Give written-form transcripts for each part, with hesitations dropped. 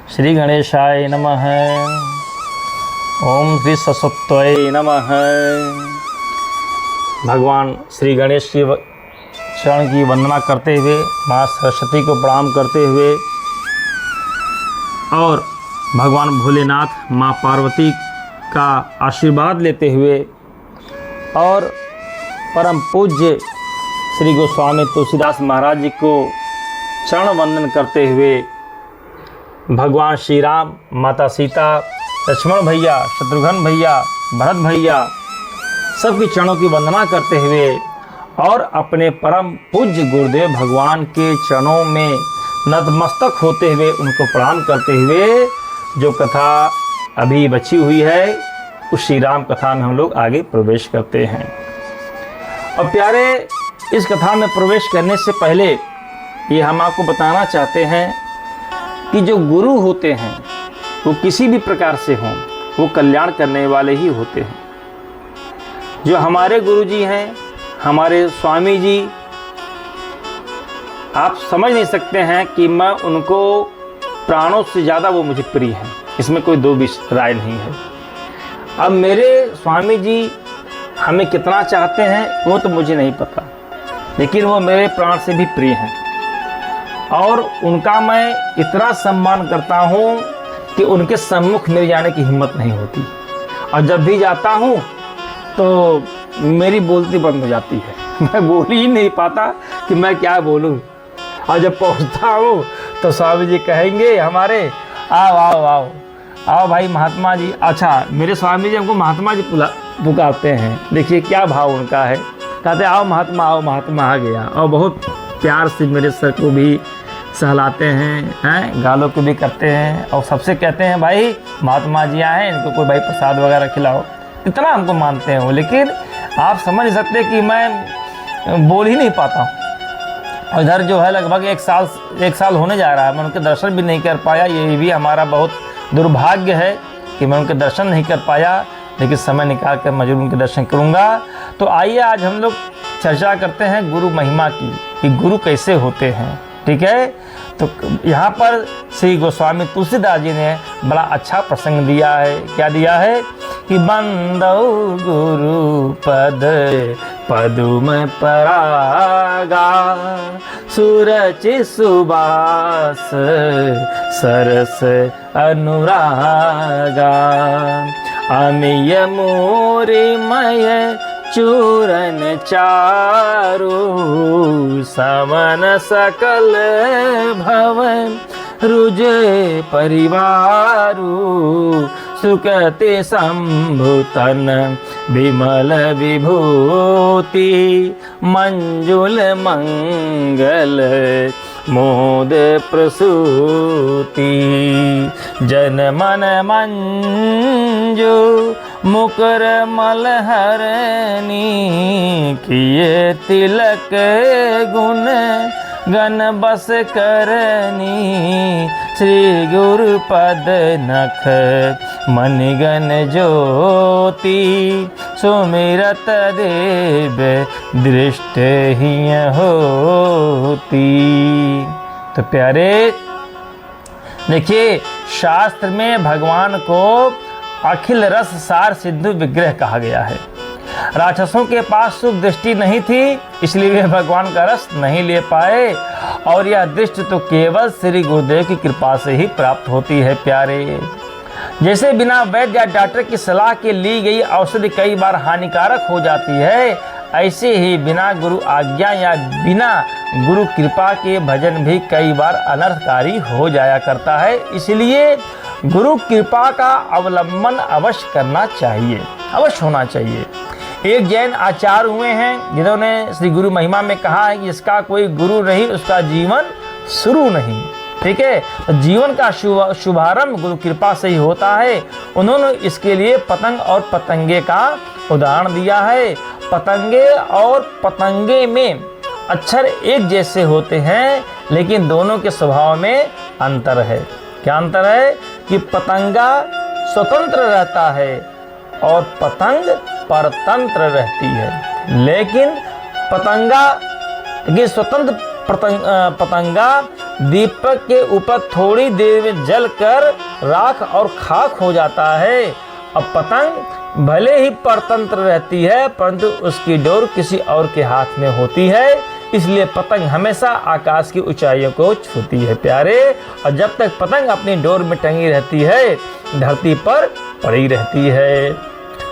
श्री गणेशाय नमः। ओम श्री सरस्वत्यै नमः। भगवान श्री गणेश की चरण की वंदना करते हुए, माँ सरस्वती को प्रणाम करते हुए और भगवान भोलेनाथ, माँ पार्वती का आशीर्वाद लेते हुए और परम पूज्य श्री गोस्वामी तुलसीदास महाराज जी को चरण वंदन करते हुए भगवान श्री राम, माता सीता, लक्ष्मण भैया, शत्रुघ्न भैया, भरत भैया सबके चरणों की वंदना करते हुए और अपने परम पूज्य गुरुदेव भगवान के चरणों में नतमस्तक होते हुए उनको प्रणाम करते हुए जो कथा अभी बची हुई है उस श्री राम कथा में हम लोग आगे प्रवेश करते हैं। और प्यारे, इस कथा में प्रवेश करने से पहले ये हम आपको बताना चाहते हैं कि जो गुरु होते हैं वो किसी भी प्रकार से हों, वो कल्याण करने वाले ही होते हैं। जो हमारे गुरु जी हैं, हमारे स्वामी जी, आप समझ नहीं सकते हैं कि मैं उनको प्राणों से ज़्यादा वो मुझे प्रिय हैं, इसमें कोई दो राय नहीं है। अब मेरे स्वामी जी हमें कितना चाहते हैं वो तो मुझे नहीं पता, लेकिन वो मेरे प्राण से भी प्रिय हैं और उनका मैं इतना सम्मान करता हूँ कि उनके सम्मुख मेरे जाने की हिम्मत नहीं होती। और जब भी जाता हूँ तो मेरी बोलती बंद हो जाती है, मैं बोल ही नहीं पाता कि मैं क्या बोलूँ। और जब पहुँचता हूँ तो स्वामी जी कहेंगे हमारे, आओ आओ आओ आओ भाई महात्मा जी। अच्छा, मेरे स्वामी जी हमको महात्मा जी पुकारते हैं। देखिए क्या भाव उनका है, कहते आओ महात्मा आ गया। और बहुत प्यार से मेरे सर को भी सहलाते हैं, गालों को भी करते हैं और सबसे कहते हैं भाई महात्मा जी आए, इनको कोई भाई प्रसाद वगैरह खिलाओ। इतना हमको मानते हैं वो, लेकिन आप समझ नहीं सकते कि मैं बोल ही नहीं पाता हूँ। और इधर जो है लगभग एक साल होने जा रहा है, मैं उनके दर्शन भी नहीं कर पाया। ये भी हमारा बहुत दुर्भाग्य है कि मैं उनके दर्शन नहीं कर पाया, लेकिन समय निकाल कर मैं जरूर उनके दर्शन करूँगा। तो आइए आज हम लोग चर्चा करते हैं गुरु महिमा की, कि गुरु कैसे होते हैं। ठीक है, तो यहाँ पर श्री गोस्वामी तुलसीदास जी ने बड़ा अच्छा प्रसंग दिया है। क्या दिया है कि बंदौ गुरु पद पदुम परागा, सुरचि सुबास सरस अनुरागा, अमिय मूरिमय चूरन चारु, समन सकल भवन रुजे परिवारु, सुकति संभुतन विमल विभूति, मंजुल मंगल मोद प्रसूति, जन मन मंजु मुकर मलहरनी, किए तिलक गुण गण बस करनी, श्री गुरु पद नख मणिगण ज्योति, सुमिरत देव दृष्ट ही होती। तो प्यारे देखिए, शास्त्र में भगवान को अखिल रस सार सिद्धू विग्रह कहा गया है। राक्षसों के पास सुख दृष्टि नहीं थी, इसलिए वे भगवान का रस नहीं ले पाए, और यह दृष्टि तो केवल श्री गुरुदेव की कृपा से ही प्राप्त होती है। प्यारे, जैसे बिना वैद्य या डॉक्टर की सलाह के ली गई औषधि कई बार हानिकारक हो जाती है, ऐसे ही बिना गुरु आज्ञा या बिना गुरु कृपा के भजन भी कई बार अनर्थकारी हो जाया करता है। इसलिए गुरु कृपा का अवलंबन अवश्य करना चाहिए, अवश्य होना चाहिए। एक जैन आचार्य हुए हैं जिन्होंने श्री गुरु महिमा में कहा है कि इसका कोई गुरु नहीं, उसका जीवन शुरू नहीं। ठीक है, तो जीवन का शुभारंभ गुरु कृपा से ही होता है। उन्होंने इसके लिए पतंग और पतंगे का उदाहरण दिया है। पतंगे और पतंगे में अक्षर एक जैसे होते हैं, लेकिन दोनों के स्वभाव में अंतर है। क्या अंतर है कि पतंगा स्वतंत्र रहता है और पतंग परतंत्र रहती है। लेकिन पतंगा ये स्वतंत्र पतंगा दीपक के ऊपर थोड़ी देर में जलकर राख और खाक हो जाता है। अब पतंग भले ही परतंत्र रहती है, परंतु उसकी डोर किसी और के हाथ में होती है, इसलिए पतंग हमेशा आकाश की ऊंचाइयों को छूती है प्यारे। और जब तक पतंग अपनी डोर में टंगी रहती है, धरती पर पड़ी रहती है।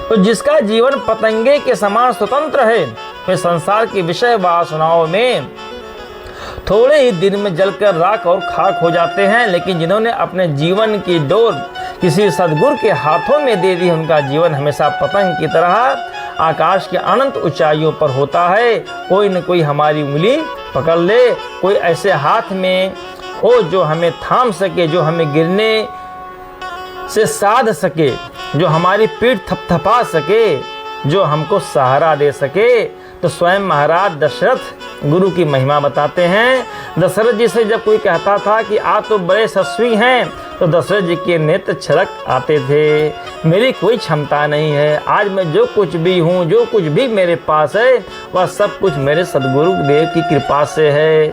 तो जिसका जीवन पतंगे के समान स्वतंत्र है, वे संसार की विषय वासनाओं में थोड़े ही दिन में जलकर राख और खाक हो जाते हैं। लेकिन जिन्होंने अपने जीवन की डोर किसी सद्गुरु के हाथों में दे दी, उनका जीवन हमेशा पतंग की तरह आकाश के अनंत ऊंचाइयों पर होता है। कोई न कोई हमारी उंगली पकड़ ले, कोई ऐसे हाथ में हो जो हमें थाम सके, जो हमें गिरने से साध सके, जो हमारी पीठ थपथपा सके, जो हमको सहारा दे सके। तो स्वयं महाराज दशरथ गुरु की महिमा बताते हैं। दशरथ जी से जब कोई कहता था कि आप तो बड़े यशस्वी हैं, तो दशरथ जी के नेत्र छलक आते थे। मेरी कोई क्षमता नहीं है, आज मैं जो कुछ भी हूँ, जो कुछ भी मेरे पास है, वह सब कुछ मेरे सदगुरु देव की कृपा से है,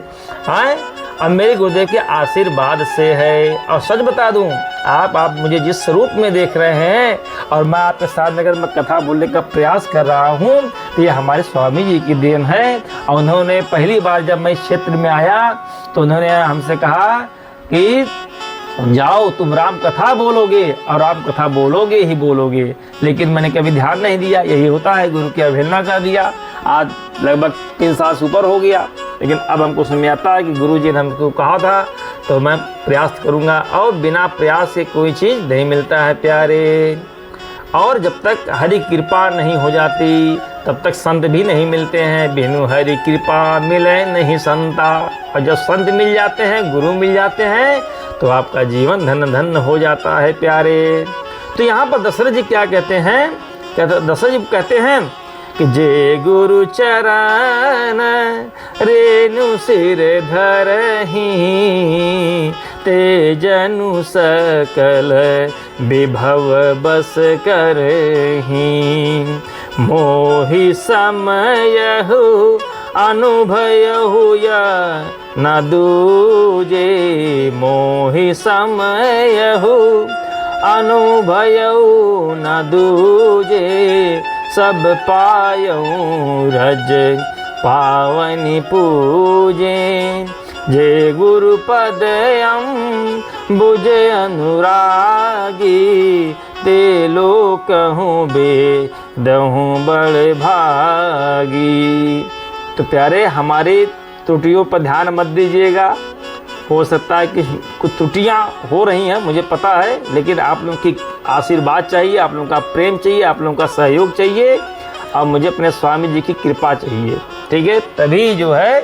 अब मेरे गुरुदेव के आशीर्वाद से है। और सच बता दूं, आप मुझे जिस स्वरूप में देख रहे हैं और मैं आपके साथ अगर मैं कथा बोलने का प्रयास कर रहा हूं, तो ये हमारे स्वामी जी की देन है। और उन्होंने पहली बार जब मैं इस क्षेत्र में आया, तो उन्होंने हमसे कहा कि जाओ तुम राम कथा बोलोगे, और राम कथा बोलोगे ही बोलोगे। लेकिन मैंने कभी ध्यान नहीं दिया, यही होता है, गुरु की अवहेलना कर दिया। आज लगभग 3 साल से ऊपर हो गया, लेकिन अब हमको समझ आता है कि गुरु जी ने हमको कहा था, तो मैं प्रयास करूंगा। और बिना प्रयास से कोई चीज़ नहीं मिलता है प्यारे। और जब तक हरि कृपा नहीं हो जाती, तब तक संत भी नहीं मिलते हैं। बिनु हरि कृपा मिले नहीं संता। और जब संत मिल जाते हैं, गुरु मिल जाते हैं, तो आपका जीवन धन धन हो जाता है प्यारे। तो यहाँ पर दशरथ जी क्या कहते हैं? दशरथ जी कहते हैं कि जे गुरु चरण रेणु सिर धरहि, ते जनु सकल विभव बस करहि। मोहि समयहु अनुभयहु या न दूजे। मोहि समयहु अनुभयहु न दूजे। सब पायऊँ रज पावनि पूजे। जे गुरु पदयम बुझे अनुरागी, ते लोकहूँ बेदहूँ बड़ भागी। तो प्यारे, हमारी त्रुटियों पर ध्यान मत दीजिएगा। हो सकता है कि कुछ त्रुटियां हो रही हैं, मुझे पता है, लेकिन आप लोगों की आशीर्वाद चाहिए, आप लोगों का प्रेम चाहिए, आप लोगों का सहयोग चाहिए, और मुझे अपने स्वामी जी की कृपा चाहिए, ठीक है? तभी जो है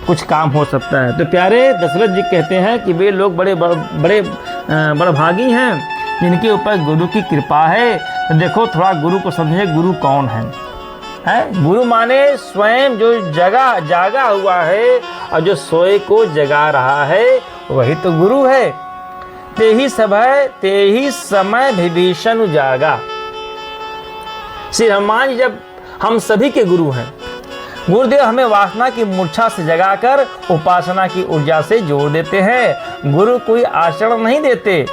कुछ काम हो सकता है। तो प्यारे, दशरथ जी कहते हैं कि वे लोग बड़े बड़भागी हैं जिनके ऊपर गुरु की कृपा है। तो देखो, थोड़ा गुरु को समझे, गुरु कौन है? गुरु माने स्वयं जो जागा हुआ है और जो सोए को जगा रहा है, वही तो गुरु है। ते ही समय विभीषण जागा। श्री हनुमान जी जब हम सभी के गुरु हैं, गुरुदेव हमें वासना की मूर्छा से जगाकर उपासना की ऊर्जा से जोड़ देते हैं। गुरु कोई आचरण नहीं देते,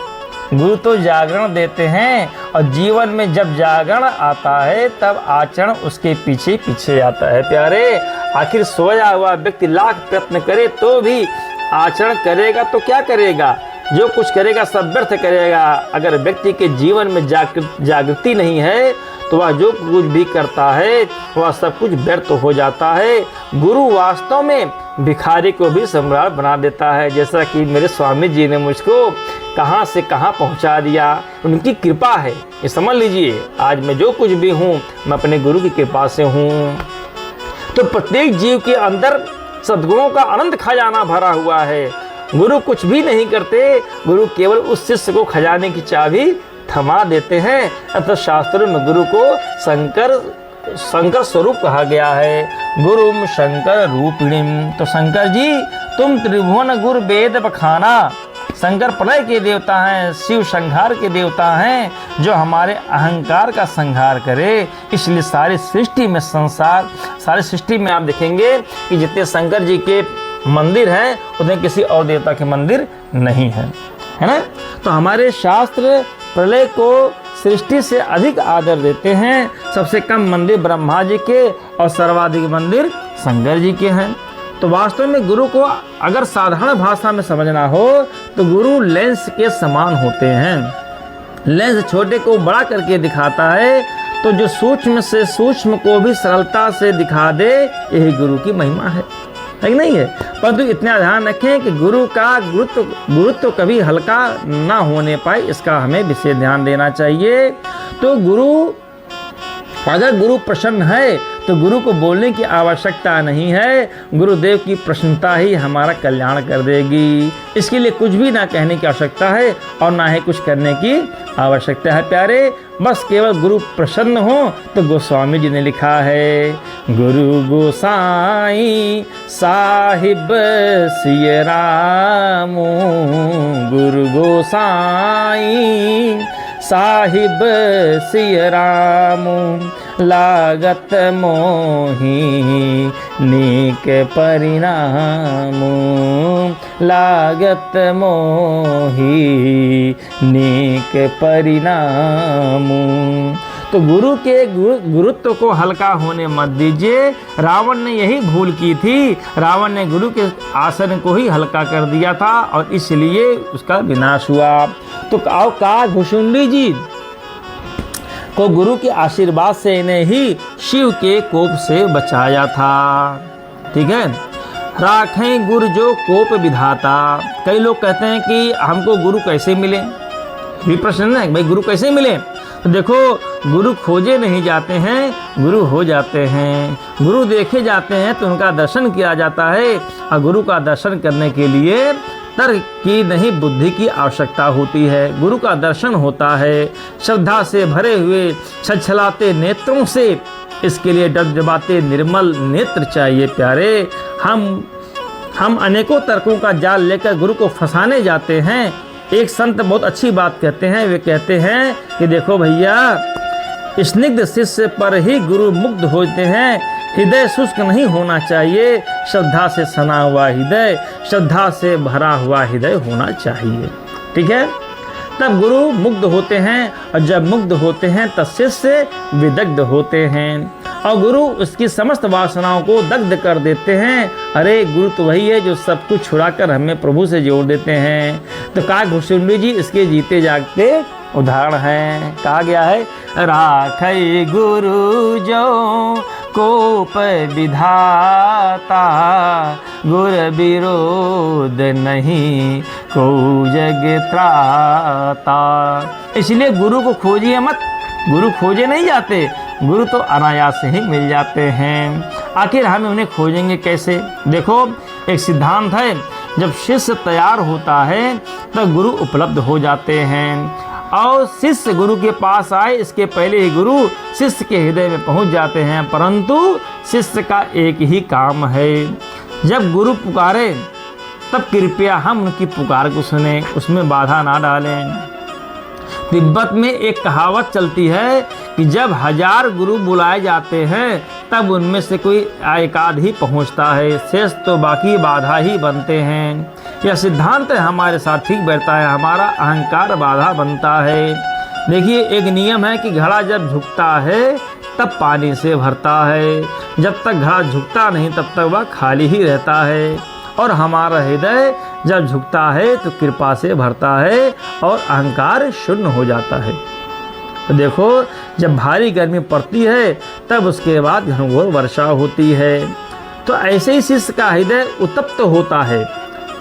गुरु तो जागरण देते हैं। और जीवन में जब जागरण आता है, तब आचरण उसके पीछे पीछे आता है प्यारे। आखिर सोया हुआ व्यक्ति लाख प्रयत्न करे तो भी आचरण करेगा तो क्या करेगा? जो कुछ करेगा सब व्यर्थ करेगा। अगर व्यक्ति के जीवन में जागृति नहीं है, तो वह जो कुछ भी करता है वह सब कुछ व्यर्थ हो जाता है। गुरु वास्तव में भिखारी को भी सम्राट बना देता है, जैसा कि मेरे स्वामी जी ने मुझको कहाँ से कहाँ पहुँचा दिया। उनकी कृपा है, ये समझ लीजिए। आज मैं जो कुछ भी हूँ, मैं अपने गुरु की कृपा से हूँ। तो प्रत्येक जीव के अंदर सद्गुणों का अनंत खजाना भरा हुआ है। गुरु कुछ भी नहीं करते, गुरु केवल उस शिष्य को खजाने की चाबी थमा देते हैं। अतः शास्त्रों में गुरु को शंकर स्वरूप कहा गया है। गुरुम शंकर रूपिणीम। तो शंकर जी, तुम त्रिभुवन गुरु वेद बखाना। शंकर प्रलय के देवता हैं, शिव संहार के देवता हैं, जो हमारे अहंकार का संहार करे। इसलिए सारी सृष्टि में आप देखेंगे कि जितने शंकर जी के मंदिर है उतने किसी और देवता के मंदिर नहीं है, है ना। तो हमारे शास्त्र प्रलय को सृष्टि से अधिक आदर देते हैं। सबसे कम मंदिर ब्रह्मा जी के और सर्वाधिक मंदिर शंकर जी के हैं। तो वास्तव में गुरु को अगर साधारण भाषा में समझना हो तो गुरु लेंस के समान होते हैं। लेंस छोटे को बड़ा करके दिखाता है, तो जो सूक्ष्म से सूक्ष्म को भी सरलता से दिखा दे, यही गुरु की महिमा है कि नहीं है। परंतु इतना ध्यान रखें कि गुरु का गुरुत्व कभी हल्का ना होने पाए, इसका हमें विशेष ध्यान देना चाहिए। तो अगर गुरु प्रसन्न है तो गुरु को बोलने की आवश्यकता नहीं है, गुरुदेव की प्रसन्नता ही हमारा कल्याण कर देगी। इसके लिए कुछ भी ना कहने की आवश्यकता है और ना ही कुछ करने की आवश्यकता है प्यारे। बस केवल गुरु प्रसन्न हो। तो गोस्वामी जी ने लिखा है, गुरु गोसाई साहिब सिय रामू, गुरु गोसाई साहिब सिय रामू, लागत मोही नीक परिणामू, लागत मोही नीक परिणामू। तो गुरु के गुरुत्व को हल्का होने मत दीजिए। रावण ने यही भूल की थी, रावण ने गुरु के आसन को ही हल्का कर दिया था और इसलिए उसका विनाश हुआ। तो का भुशुंडी जी को गुरु के आशीर्वाद से इन्हें ही शिव के कोप से बचाया था। ठीक है, राखें गुरु जो कोप विधाता। कई लोग कहते हैं कि हमको गुरु कैसे मिले, भी प्रश्न है भाई गुरु कैसे मिले। तो देखो, गुरु खोजे नहीं जाते हैं, गुरु हो जाते हैं। गुरु देखे जाते हैं तो उनका दर्शन किया जाता है, और गुरु का दर्शन करने के लिए तर्क की नहीं बुद्धि की आवश्यकता होती है। गुरु का दर्शन होता है श्रद्धा से भरे हुए छलछलाते नेत्रों से। इसके लिए डबडबाते निर्मल नेत्र चाहिए प्यारे। हम अनेकों तर्कों का जाल लेकर गुरु को फंसाने जाते हैं। एक संत बहुत अच्छी बात कहते हैं, वे कहते हैं कि देखो भैया, स्निग्ध शिष्य पर ही गुरु मुग्ध होते हैं। हृदय शुष्क नहीं होना चाहिए, श्रद्धा से सना हुआ हृदय, श्रद्धा से भरा हुआ हृदय होना चाहिए। ठीक है, तब गुरु मुग्ध होते हैं, और जब मुग्ध होते हैं तब शिष्य विदग्ध होते हैं, और गुरु उसकी समस्त वासनाओं को दग्ध कर देते हैं। अरे गुरु तो वही है जो सब कुछ छुड़ाकर हमें प्रभु से जोड़ देते हैं। तो काकभुशुंडी जी इसके जीते जागते उदाहरण हैं। कहा गया है, राखै गुरु जो कोप विधाता, गुर विरोध नहीं को जग त्राता। इसलिए गुरु को खोजिए मत, गुरु खोजे नहीं जाते, गुरु तो अनायास ही मिल जाते हैं। आखिर हम उन्हें खोजेंगे कैसे? देखो, एक सिद्धांत है, जब शिष्य तैयार होता है तब गुरु उपलब्ध हो जाते हैं, और शिष्य गुरु के पास आए इसके पहले ही गुरु शिष्य के हृदय में पहुंच जाते हैं। परंतु शिष्य का एक ही काम है, जब गुरु पुकारे तब कृपया हम उनकी पुकार को सुने, उसमें बाधा ना डालें। तिब्बत में एक कहावत चलती है कि जब 1000 गुरु बुलाए जाते हैं तब उनमें से कोई एकाध ही पहुंचता है, शेष तो बाकी बाधा ही बनते हैं। यह सिद्धांत हमारे साथ ठीक बैठता है, हमारा अहंकार बाधा बनता है। देखिए, एक नियम है कि घड़ा जब झुकता है तब पानी से भरता है, जब तक घड़ा झुकता नहीं तब तक वह खाली ही रहता है। और हमारा हृदय जब झुकता है तो कृपा से भरता है और अहंकार शून्य हो जाता है। तो देखो, जब भारी गर्मी पड़ती है तब उसके बाद घनघोर वर्षा होती है। तो ऐसे ही शिष्य का हृदय उत्तप्त होता है।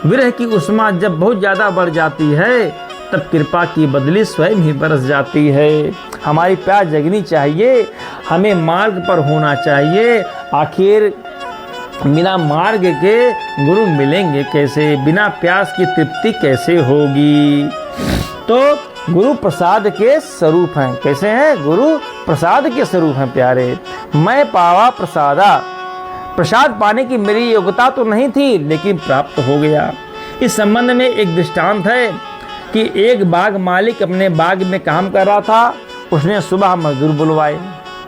विरह की उष्मा जब बहुत ज़्यादा बढ़ जाती है तब कृपा की बदली स्वयं ही बरस जाती है। हमारी प्यास जगनी चाहिए, हमें मार्ग पर होना चाहिए। आखिर बिना मार्ग के गुरु मिलेंगे कैसे, बिना प्यास की तृप्ति कैसे होगी। तो गुरु प्रसाद के स्वरूप हैं। कैसे हैं? गुरु प्रसाद के स्वरूप हैं प्यारे। मैं पावा प्रसादा, प्रसाद पाने की मेरी योग्यता तो नहीं थी लेकिन प्राप्त हो गया। इस संबंध में एक दृष्टांत है कि एक बाग मालिक अपने बाग में काम कर रहा था, उसने सुबह मजदूर बुलवाए।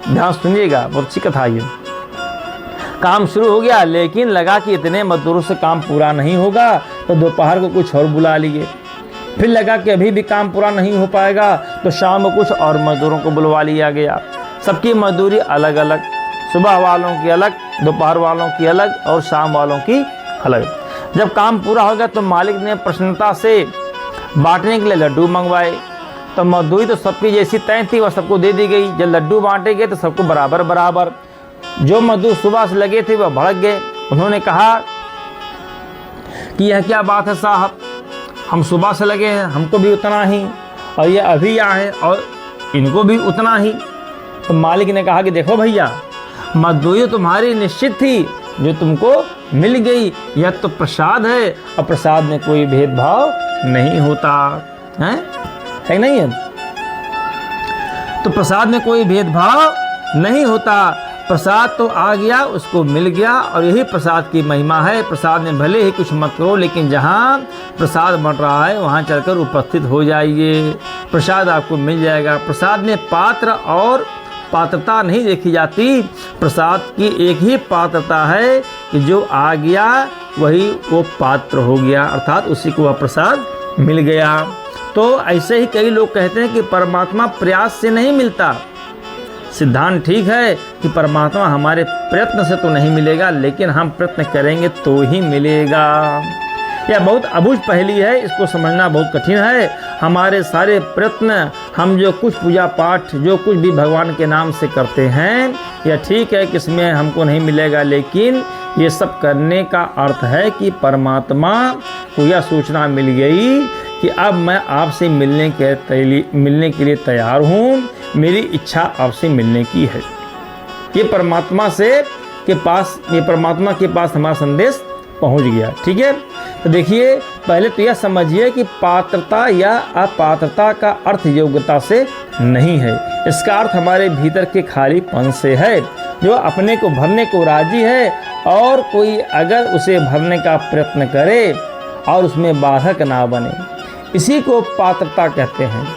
ध्यान सुनिएगा, बहुत अच्छी कथा ये। काम शुरू हो गया, लेकिन लगा कि इतने मजदूरों से काम पूरा नहीं होगा, तो दोपहर को कुछ और बुला लिए। फिर लगा कि अभी भी काम पूरा नहीं हो पाएगा, तो शाम को कुछ और मजदूरों को बुलवा लिया गया। सबकी मजदूरी अलग अलग, सुबह वालों की अलग, दोपहर वालों की अलग और शाम वालों की अलग। जब काम पूरा हो गया तो मालिक ने प्रसन्नता से बांटने के लिए लड्डू मंगवाए। तो मजदूरी तो सबकी जैसी तय थी, वह सबको दे दी गई। जब लड्डू बांटे गए तो सबको बराबर बराबर। जो मजदूर सुबह से लगे थे वह भड़क गए। उन्होंने कहा कि यह क्या बात है साहब, हम सुबह से लगे हैं, हमको भी उतना ही, और ये अभी आए और इनको भी उतना ही। तो मालिक ने कहा कि देखो भैया, मजदूरी तुम्हारी निश्चित थी, जो तुमको मिल गई यह तो प्रसाद है, और प्रसाद में कोई भेदभाव नहीं होता है नहीं है? तो प्रसाद में कोई भेदभाव नहीं होता। प्रसाद तो आ गया, उसको मिल गया, और यही प्रसाद की महिमा है। प्रसाद में भले ही कुछ मत करो, लेकिन जहाँ प्रसाद बन रहा है वहाँ चलकर उपस्थित हो जाइए, प्रसाद आपको मिल जाएगा। प्रसाद में पात्र और पात्रता नहीं देखी जाती। प्रसाद की एक ही पात्रता है कि जो आ गया वही वो पात्र हो गया, अर्थात उसी को वह प्रसाद मिल गया। तो ऐसे ही कई लोग कहते हैं कि परमात्मा प्रयास से नहीं मिलता। सिद्धांत ठीक है कि परमात्मा हमारे प्रयत्न से तो नहीं मिलेगा, लेकिन हम प्रयत्न करेंगे तो ही मिलेगा। यह बहुत अबूझ पहेली है, इसको समझना बहुत कठिन है। हमारे सारे प्रयत्न, हम जो कुछ पूजा पाठ, जो कुछ भी भगवान के नाम से करते हैं, यह ठीक है कि इसमें हमको नहीं मिलेगा, लेकिन ये सब करने का अर्थ है कि परमात्मा को यह सूचना मिल गई कि अब मैं आपसे मिलने के लिए तैयार हूँ, मेरी इच्छा आपसे मिलने की है। ये परमात्मा के पास हमारा संदेश पहुँच गया। ठीक है, तो देखिए, पहले तो यह समझिए कि पात्रता या अपात्रता का अर्थ योग्यता से नहीं है। इसका अर्थ हमारे भीतर के खालीपन से है, जो अपने को भरने को राजी है, और कोई अगर उसे भरने का प्रयत्न करे और उसमें बाधक ना बने, इसी को पात्रता कहते हैं।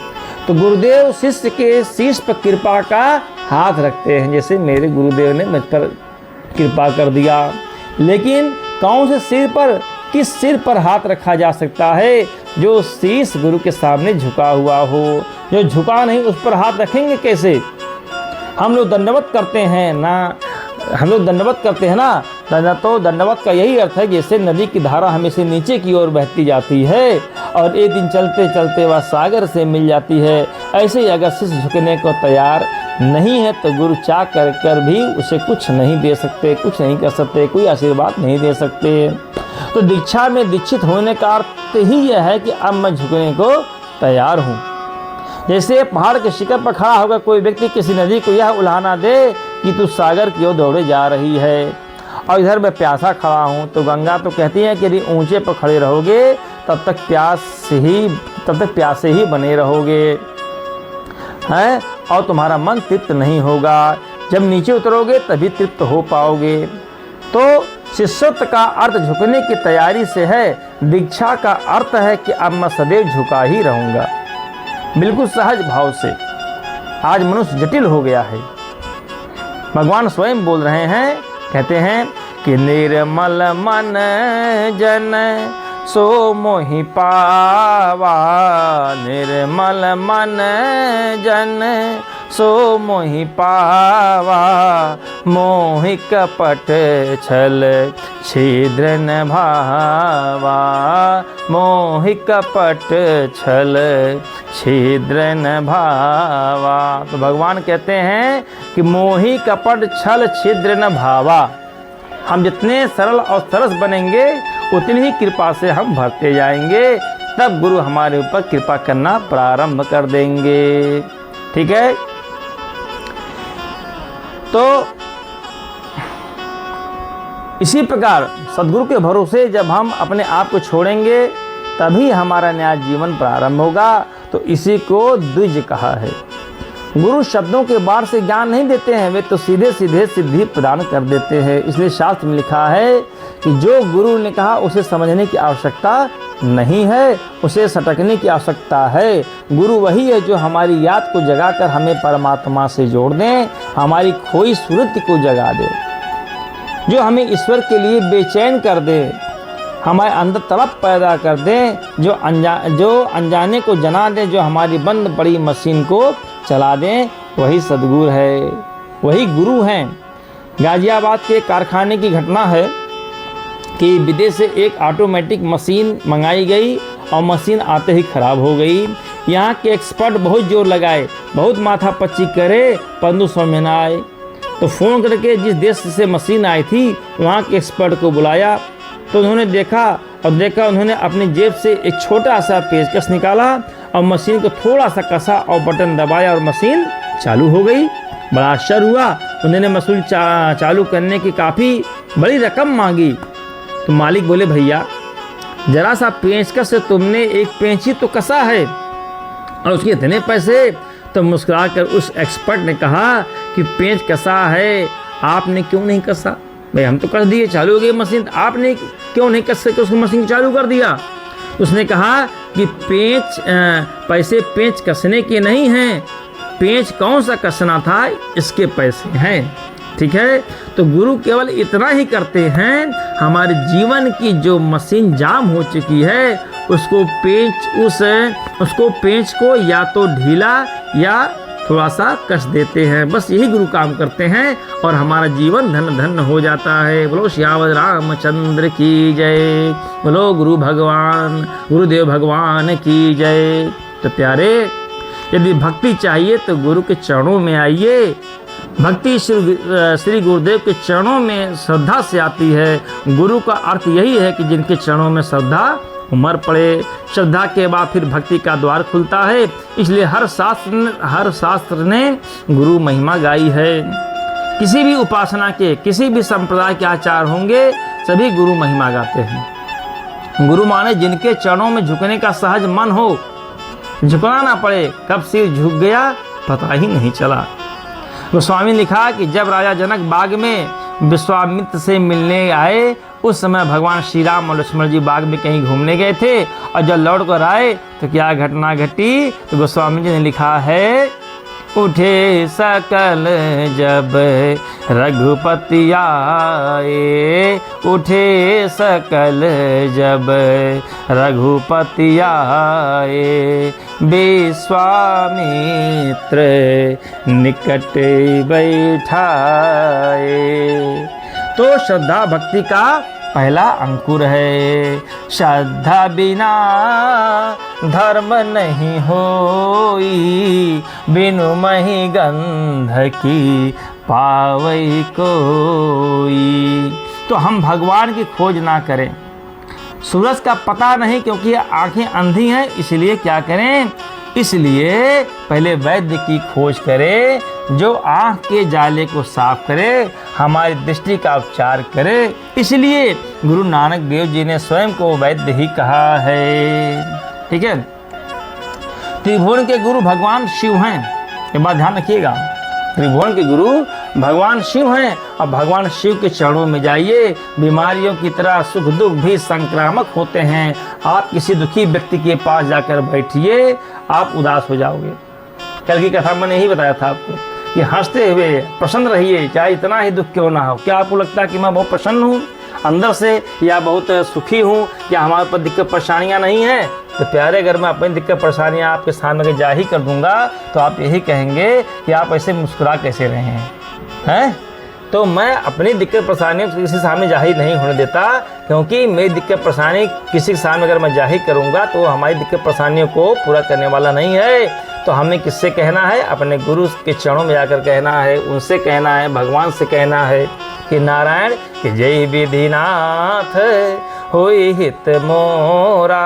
तो गुरुदेव शिष्य के शीश पर कृपा का हाथ रखते हैं, जैसे मेरे गुरुदेव ने मुझ पर कृपा कर दिया। लेकिन कौन से सिर पर, किस सिर पर हाथ रखा जा सकता है? जो शीश गुरु के सामने झुका हुआ हो। जो झुका नहीं उस पर हाथ रखेंगे कैसे? हम लोग दंडवत करते हैं ना, तो दंडवत का यही अर्थ है, जैसे नदी की धारा हमेशा नीचे की ओर बहती जाती है और एक दिन चलते चलते वह सागर से मिल जाती है। ऐसे ही अगर शिष्य झुकने को तैयार नहीं है तो गुरु चाह कर भी उसे कुछ नहीं दे सकते, कुछ नहीं कर सकते, कोई आशीर्वाद नहीं दे सकते। तो दीक्षा में दीक्षित होने का अर्थ ही यह है कि अब मैं झुकने को तैयार हूँ। जैसे पहाड़ के शिखर पर खड़ा होकर कोई व्यक्ति किसी नदी को यह उल्हाना दे कि तू सागर की ओर दौड़े जा रही है, और इधर मैं प्यासा खड़ा हूँ, तो गंगा तो कहती है कि यदि ऊंचे पर खड़े रहोगे तब तक प्यासे ही बने रहोगे हैं, और तुम्हारा मन तृप्त नहीं होगा। जब नीचे उतरोगे तभी तृप्त हो पाओगे। तो शिष्यत्व का अर्थ झुकने की तैयारी से है। दीक्षा का अर्थ है कि अब मैं सदैव झुका ही रहूँगा, बिल्कुल सहज भाव से। आज मनुष्य जटिल हो गया है। भगवान स्वयं बोल रहे हैं, कहते हैं कि निर्मल मन जन सो मोहि पावा, निर्मल मन जन सो मोहि पावा, मोहि कपट छल छिद्र न भावा, मोहि कपट छल छिद्र न भावा। तो भगवान कहते हैं कि मोहि कपट छल छिद्र न भावा। हम जितने सरल और सरस बनेंगे उतनी ही कृपा से हम भरते जाएंगे, तब गुरु हमारे ऊपर कृपा करना प्रारंभ कर देंगे। ठीक है, तो इसी प्रकार सद्गुरु के भरोसे जब हम अपने आप को छोड़ेंगे तभी हमारा नया जीवन प्रारंभ होगा। तो इसी को द्विज कहा है। गुरु शब्दों के बाढ़ से ज्ञान नहीं देते हैं, वे तो सीधे सीधे सिद्धि प्रदान कर देते हैं। इसलिए शास्त्र में लिखा है कि जो गुरु ने कहा उसे समझने की आवश्यकता नहीं है, उसे सटकने की आवश्यकता है। गुरु वही है जो हमारी याद को जगाकर हमें परमात्मा से जोड़ दें, हमारी खोई सुरति को जगा दे। जो हमें ईश्वर के लिए बेचैन कर दे, हमारे अंदर तड़प पैदा कर दे, जो अनजाने को जना दे, जो हमारी बंद पड़ी मशीन को चला दें, वही सद्गुरु है, वही गुरु हैं। गाजियाबाद के कारखाने की घटना है कि विदेश से एक ऑटोमेटिक मशीन मंगाई गई और मशीन आते ही खराब हो गई। यहाँ के एक्सपर्ट बहुत जोर लगाए, बहुत माथापच्ची करे, परंतु समझ में ना आए। तो फ़ोन करके जिस देश से मशीन आई थी वहाँ के एक्सपर्ट को बुलाया, तो उन्होंने देखा उन्होंने अपनी जेब से एक छोटा सा पेचकस निकाला और मशीन को थोड़ा सा कसा और बटन दबाया और मशीन चालू हो गई। बड़ा आश्चर्य हुआ। उन्होंने मशीन चालू करने की काफ़ी बड़ी रकम मांगी। तो मालिक बोले, भैया जरा सा पेचकस से तुमने एक पेंच ही तो कसा है और उसके इतने पैसे। तो मुस्कुराकर उस एक्सपर्ट ने कहा कि पेंच कसा है, आपने क्यों नहीं कसा? भाई हम तो कर दिए, चालू हो गई मशीन, आपने क्यों नहीं कस के उसको मशीन चालू कर दिया? उसने कहा कि पैसे पेंच कसने के नहीं हैं, पेंच कौन सा कसना था इसके पैसे हैं। ठीक है, तो गुरु केवल इतना ही करते हैं, हमारे जीवन की जो मशीन जाम हो चुकी है उसको पेंच को या तो ढीला या थोड़ा सा कस देते हैं। बस यही गुरु काम करते हैं और हमारा जीवन धन धन हो जाता है। बोलो श्यावल रामचंद्र की जय, बोलो गुरुदेव भगवान की जय। तो प्यारे, यदि भक्ति चाहिए तो गुरु के चरणों में आइए। भक्ति श्री गुरुदेव के चरणों में श्रद्धा से आती है। गुरु का अर्थ यही है कि जिनके चरणों में श्रद्धा उमड़ पड़े। श्रद्धा के बाद फिर भक्ति का द्वार खुलता है। इसलिए हर शास्त्र ने गुरु महिमा गाई है। किसी भी उपासना के, किसी भी संप्रदाय के आचार होंगे, सभी गुरु महिमा गाते हैं। गुरु माने जिनके चरणों में झुकने का सहज मन हो, झुकना ना पड़े, कब सिर झुक गया पता ही नहीं चला। गोस्वामी लिखा कि जब राजा जनक बाग में विश्वामित्र से मिलने आए, उस समय भगवान श्री राम और लक्ष्मण जी बाग में कहीं घूमने गए थे और जब लौट कर आए तो क्या घटना घटी? तो गोस्वामी जी ने लिखा है, उठे सकल जब रघुपति आए, उठे सकल जब रघुपति आए, विश्वामित्र निकट बैठाए। तो श्रद्धा भक्ति का पहला अंकुर है। श्रद्धा बिना धर्म नहीं होई, बिनु मही गंध की पावई कोई। तो हम भगवान की खोज ना करें। सूरज का पता नहीं क्योंकि आंखें अंधी हैं, इसलिए क्या करें? इसलिए पहले वैद्य की खोज करें जो आँख के जाले को साफ करे, हमारी दृष्टि का उपचार करे। इसलिए गुरु नानक देव जी ने स्वयं को वैद्य ही कहा है। ठीक है, त्रिभुवन के गुरु भगवान शिव हैं, ये बात ध्यान रखिएगा। त्रिभुवन के गुरु भगवान शिव हैं और भगवान शिव के चरणों में जाइए। बीमारियों की तरह सुख दुख भी संक्रामक होते हैं। आप किसी दुखी व्यक्ति के पास जाकर बैठिए, आप उदास हो जाओगे। कल की कथा मैंने यही बताया था आपको कि हंसते हुए प्रसन्न रहिए, चाहे इतना ही दुख क्यों ना हो। क्या आपको लगता है कि मैं बहुत प्रसन्न हूँ अंदर से या बहुत सुखी हूँ? क्या हमारे पर दिक्कत परेशानियाँ नहीं हैं? तो प्यारे, अगर मैं अपनी दिक्कत परेशानियाँ आपके सामने जाहिर कर दूंगा तो आप यही कहेंगे कि आप ऐसे मुस्कुरा कैसे रहे हैं? तो मैं अपनी दिक्कत परेशानियों को किसी सामने जाहिर नहीं होने देता, क्योंकि मेरी दिक्कत परेशानी किसी के सामने अगर मैं जाहिर करूंगा तो हमारी दिक्कत परेशानियों को पूरा करने वाला नहीं है। तो हमें किससे कहना है? अपने गुरु के चरणों में जाकर कहना है, उनसे कहना है, भगवान से कहना है कि नारायण कि जय विधिनाथ होई हित मोरा,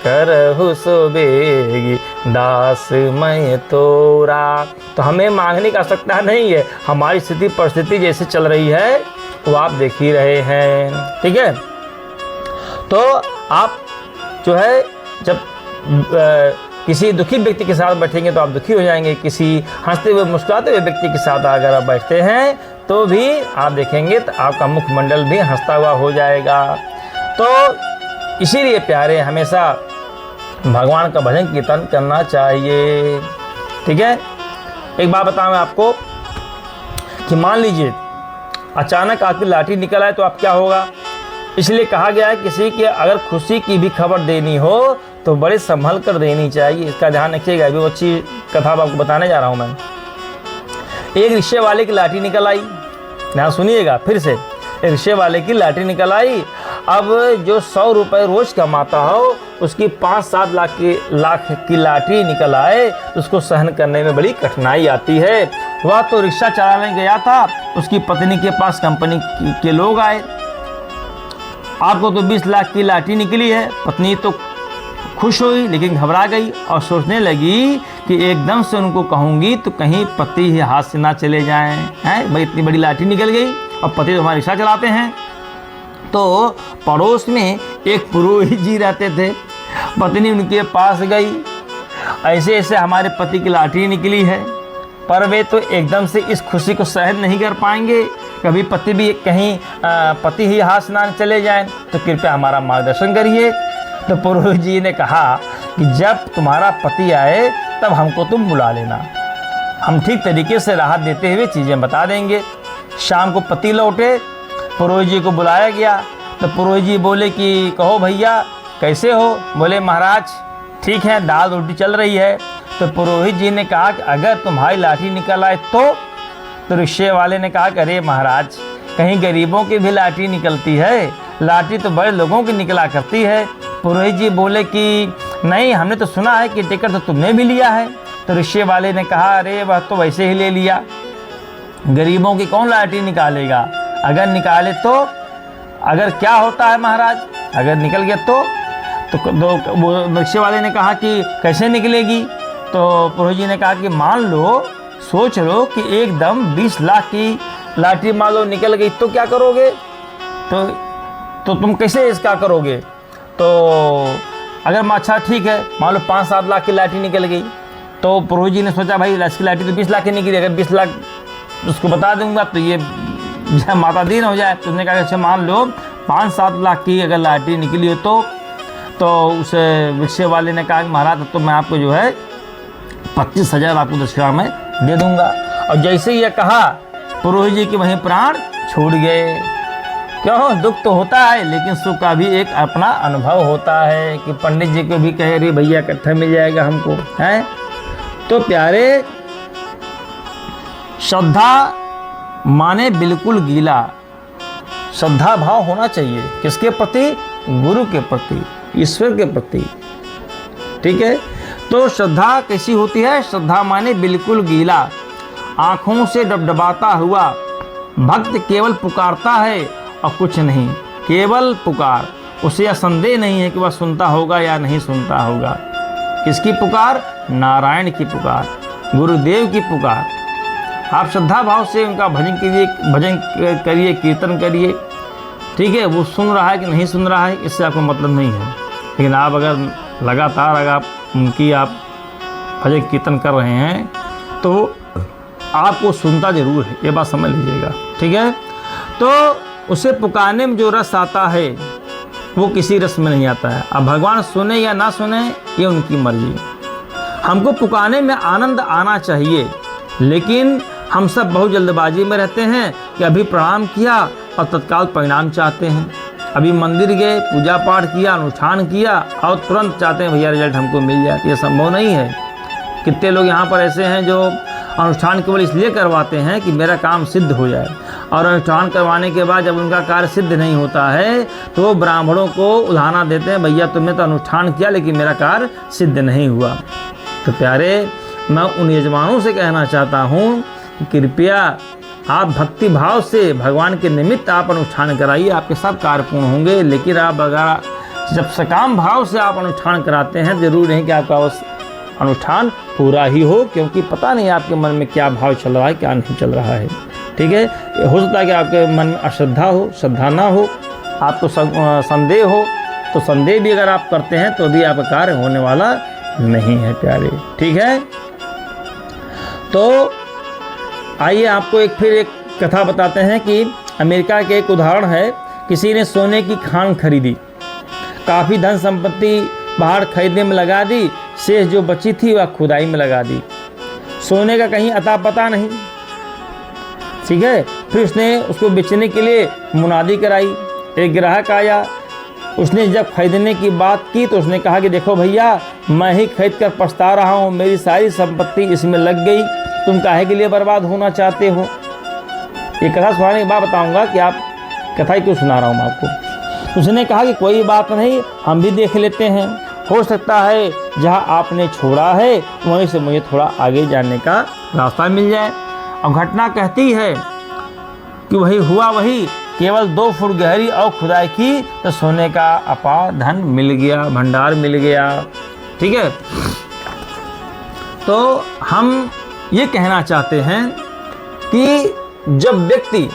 करहु सुबेगी दास मैं तोरा। तो हमें मांगने की आवश्यकता नहीं है। हमारी स्थिति परिस्थिति जैसे चल रही है वो आप देख ही रहे हैं। ठीक है, तो आप जो है जब किसी दुखी व्यक्ति के साथ बैठेंगे तो आप दुखी हो जाएंगे। किसी हंसते हुए मुस्कुराते हुए व्यक्ति के साथ अगर आप बैठते हैं तो भी आप देखेंगे तो आपका मुखमंडल भी हंसता हुआ हो जाएगा। तो इसीलिए प्यारे, हमेशा भगवान का भजन कीर्तन करना चाहिए। ठीक है, एक बात बताऊं मैं आपको कि मान लीजिए अचानक आपकी लाठी निकल आए तो आप क्या होगा। इसलिए कहा गया है किसी के अगर खुशी की भी खबर देनी हो तो बड़े संभल कर देनी चाहिए। इसका ध्यान रखिएगा। अभी वो अच्छी कथा आपको बताने जा रहा हूँ मैं। एक रिक्शे वाले की लाठी निकल आई, यहाँ सुनिएगा फिर से। एक रिक्शे वाले की लाठी निकल आई। अब जो 100 रुपये रोज कमाता हो उसकी 5-7 लाख की लाठी निकल आए तो उसको सहन करने में बड़ी कठिनाई आती है। वह तो रिक्शा चलाने गया था, उसकी पत्नी के पास कंपनी के लोग आए। आपको तो 20 लाख की लाठी निकली है। पत्नी तो खुश हुई लेकिन घबरा गई और सोचने लगी कि एकदम से उनको कहूँगी तो कहीं पति ही हाथ से ना चले जाएं। हैं भाई, इतनी बड़ी लाठी निकल गई और पति तो हमारा रिक्शा चलाते हैं। तो पड़ोस में एक पुरोहित जी रहते थे। पत्नी उनके पास गई, ऐसे ऐसे हमारे पति की लाठी निकली है। पर वे तो एकदम से इस खुशी को सहन नहीं कर पाएंगे, कभी पति भी कहीं पति ही हाथ से ना चले जाएं, तो कृपया हमारा मार्गदर्शन करिए। तो पुरोहित जी ने कहा कि जब तुम्हारा पति आए तब हमको तुम बुला लेना, हम ठीक तरीके से राहत देते हुए चीज़ें बता देंगे। शाम को पति लौटे, पुरोहित जी को बुलाया गया। तो पुरोहित जी बोले कि कहो भैया कैसे हो। बोले महाराज ठीक है, दाल रोटी चल रही है। तो पुरोहित जी ने कहा कि अगर तुम्हारी लाठी निकल आए तो रिक्शे वाले ने कहा कि अरे महाराज, कहीं गरीबों की भी लाठी निकलती है, लाठी तो बड़े लोगों की निकला करती है। पुरोहित जी बोले कि नहीं, हमने तो सुना है कि टिकट तो तुमने भी लिया है। तो रिक्शे वाले ने कहा अरे वह तो वैसे ही ले लिया, गरीबों की कौन लाठी निकालेगा, अगर निकाले तो अगर क्या होता है महाराज, अगर निकल गया तो रिक्शे वाले ने कहा कि कैसे निकलेगी। तो पुरोहित जी ने कहा कि मान लो, सोच लो कि एकदम 20 लाख की लाठी मान लो निकल गई तो क्या करोगे। तो तुम कैसे इसका करोगे। तो अगर अच्छा ठीक है, मान लो 5-7 लाख की लाठी निकल गई। तो पुरोहित जी ने सोचा भाई इसकी लाठी तो 20 लाख की निकली, अगर 20 लाख उसको बता दूंगा तो ये माता दीन हो जाए। तो उसने कहा अच्छा मान लो 5-7 लाख की अगर लाठी निकली हो तो उस रिक्शे वाले ने कहा कि महाराज तो मैं आपको जो है 25,000 आपको दक्षिणा में दे दूंगा। और जैसे ही यह कहा पुरोहित जी के वहीं प्राण छूट गए। क्यों, दुख तो होता है लेकिन सुख का भी एक अपना अनुभव होता है कि पंडित जी को भी कहे रे भैया इकट्ठा मिल जाएगा हमको, है। तो प्यारे, श्रद्धा माने बिल्कुल गीला, श्रद्धा भाव होना चाहिए किसके प्रति, गुरु के प्रति, ईश्वर के प्रति। ठीक है। तो श्रद्धा कैसी होती है, श्रद्धा माने बिल्कुल गीला, आंखों से डबडबाता हुआ भक्त केवल पुकारता है और कुछ नहीं, केवल पुकार। उसे यह संदेह नहीं है कि वह सुनता होगा या नहीं सुनता होगा। किसकी पुकार, नारायण की पुकार, गुरुदेव की पुकार। आप श्रद्धा भाव से उनका भजन करिए, कीर्तन करिए। ठीक है, वो सुन रहा है कि नहीं सुन रहा है इससे आपको मतलब नहीं है, लेकिन आप अगर लगातार अगर उनकी आप भजन कीर्तन कर रहे हैं तो आपको सुनता जरूर है, ये बात समझ लीजिएगा। ठीक है। तो उसे पुकारने में जो रस आता है वो किसी रस में नहीं आता है। अब भगवान सुने या ना सुने ये उनकी मर्जी। हमको पुकारने में आनंद आना चाहिए, लेकिन हम सब बहुत जल्दबाजी में रहते हैं कि अभी प्रणाम किया और तत्काल परिणाम चाहते हैं। अभी मंदिर गए, पूजा पाठ किया, अनुष्ठान किया और तुरंत चाहते हैं भैया रिजल्ट हमको मिल जाए। ये संभव नहीं है। कितने लोग यहाँ पर ऐसे हैं जो अनुष्ठान केवल इसलिए करवाते हैं कि मेरा काम सिद्ध हो जाए, और अनुष्ठान करवाने के बाद जब उनका कार्य सिद्ध नहीं होता है तो वो ब्राह्मणों को उल्हाना देते हैं, भैया तुमने तो अनुष्ठान किया लेकिन मेरा कार्य सिद्ध नहीं हुआ। तो प्यारे, मैं उन यजमानों से कहना चाहता हूँ कि कृपया आप भक्ति भाव से भगवान के निमित्त आप अनुष्ठान कराइए, आपके सब कार्य पूर्ण होंगे। लेकिन आप अगर जब सकाम भाव से आप अनुष्ठान कराते हैं, जरूर नहीं कि आपका अनुष्ठान पूरा ही हो, क्योंकि पता नहीं आपके मन में क्या भाव चल रहा है, क्या नहीं चल रहा है। ठीक है। हो सकता है कि आपके मन में अश्रद्धा हो, श्रद्धा ना हो, आपको संदेह हो, तो संदेह भी अगर आप करते हैं तो भी आपका कार्य होने वाला नहीं है प्यारे। ठीक है। तो आइए आपको फिर एक कथा बताते हैं कि अमेरिका के एक उदाहरण है। किसी ने सोने की खान खरीदी, काफ़ी धन संपत्ति बाहर खरीदने में लगा दी, शेष जो बची थी वह खुदाई में लगा दी। सोने का कहीं अता पता नहीं। ठीक है। फिर उसने उसको बेचने के लिए मुनादी कराई। एक ग्राहक आया, उसने जब खरीदने की बात की तो उसने कहा कि देखो भैया, मैं ही खरीद कर पछता रहा हूँ, मेरी सारी संपत्ति इसमें लग गई, तुम काहे के लिए बर्बाद होना चाहते हो। ये कथा सुनाने के बाद बताऊंगा कि आप कथा ही क्यों सुना रहा हूँ आपको। उसने कहा कि कोई बात नहीं, हम भी देख लेते हैं, हो सकता है जहाँ आपने छोड़ा है वहीं से मुझे थोड़ा आगे जाने का रास्ता मिल जाए। और घटना कहती है कि वही हुआ, वही केवल 2 फुट गहरी और खुदाई की तो सोने का अपार धन मिल गया, भंडार मिल गया। ठीक है, तो हम ये कहना चाहते हैं कि जब व्यक्ति,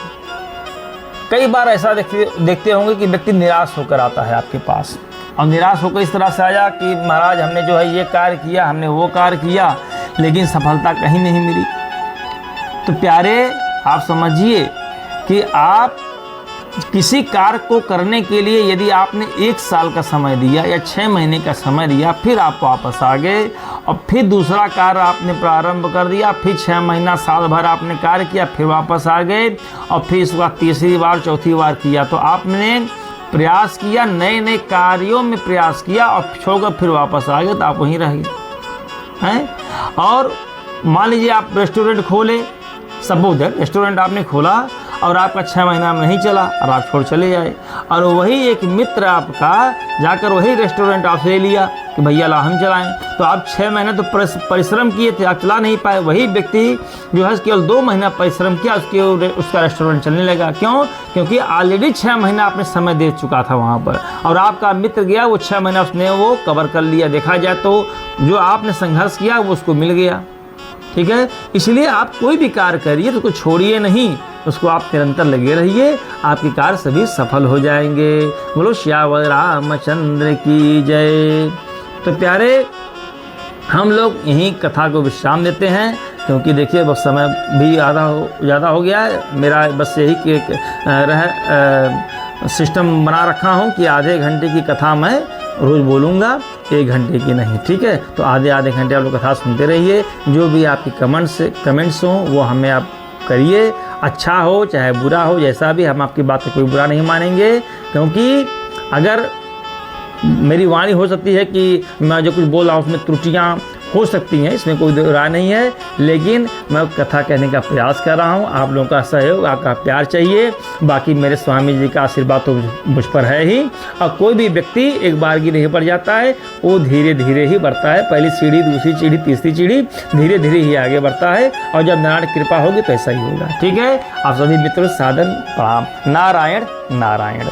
कई बार ऐसा देखते होंगे कि व्यक्ति निराश होकर आता है आपके पास, और निराश होकर इस तरह से आया कि महाराज हमने जो है ये कार्य किया, हमने वो कार्य किया, लेकिन सफलता कहीं नहीं मिली। तो प्यारे, आप समझिए कि आप किसी कार्य को करने के लिए यदि आपने 1 साल का समय दिया या 6 महीने का समय दिया, फिर आप वापस आ गए और फिर दूसरा कार्य आपने प्रारंभ कर दिया, फिर 6 महीना साल भर आपने कार्य किया, फिर वापस आ गए और फिर इसके बाद तीसरी बार चौथी बार किया, तो आपने प्रयास किया, नए नए कार्यों में प्रयास किया और छोड़कर फिर वापस आ गए, तो आप वहीं रह गए हैं। और मान लीजिए आप रेस्टोरेंट खोले, सपोज रेस्टोरेंट आपने खोला और आपका 6 महीना में नहीं चला और आप छोड़ चले जाए, और वही एक मित्र आपका जाकर वही रेस्टोरेंट आपसे ले लिया कि भैया ला हम चलाएं, तो आप 6 महीने तो परिश्रम किए थे, आप चला नहीं पाए। वही व्यक्ति जो है केवल 2 महीना परिश्रम किया, उसका रेस्टोरेंट चलने लगा। क्यों? क्योंकि ऑलरेडी 6 महीना आपने समय दे चुका था वहाँ पर, और आपका मित्र गया, वो 6 महीना उसने वो कवर कर लिया। देखा जाए तो जो आपने संघर्ष किया वो उसको मिल गया। ठीक है, इसलिए आप कोई भी कार्य करिए तो कुछ छोड़िए नहीं, उसको आप निरंतर लगे रहिए, आपके कार्य सभी सफल हो जाएंगे। बोलो श्यावर रामचंद्र की जय। तो प्यारे, हम लोग यहीं कथा को विश्राम देते हैं, क्योंकि देखिए बस समय भी ज़्यादा हो गया है। मेरा बस यही सिस्टम बना रखा हूँ कि आधे घंटे की कथा मैं रोज़ बोलूँगा, 1 घंटे की नहीं। ठीक है, तो आधे घंटे आप लोग कथा सुनते रहिए। जो भी आपकी कमेंट्स हों वो हमें आप करिए, अच्छा हो चाहे बुरा हो, जैसा भी, हम आपकी बात को कोई बुरा नहीं मानेंगे। क्योंकि अगर मेरी वाणी हो सकती है कि मैं जो कुछ बोल रहा हूँ उसमें त्रुटियाँ हो सकती हैं, इसमें कोई राय नहीं है, लेकिन मैं कथा कहने का प्रयास कर रहा हूँ। आप लोगों का सहयोग, आपका प्यार चाहिए। बाकी मेरे स्वामी जी का आशीर्वाद तो मुझ पर है ही, और कोई भी व्यक्ति एक बार की नहीं पड़ जाता है, वो धीरे धीरे ही बढ़ता है। पहली सीढ़ी, दूसरी सीढ़ी, तीसरी सीढ़ी, धीरे धीरे ही आगे बढ़ता है, और जब नारायण कृपा होगी तो ऐसा ही होगा। ठीक है, आप सभी मित्रों साधन प्रणाम। नारायण नारायण।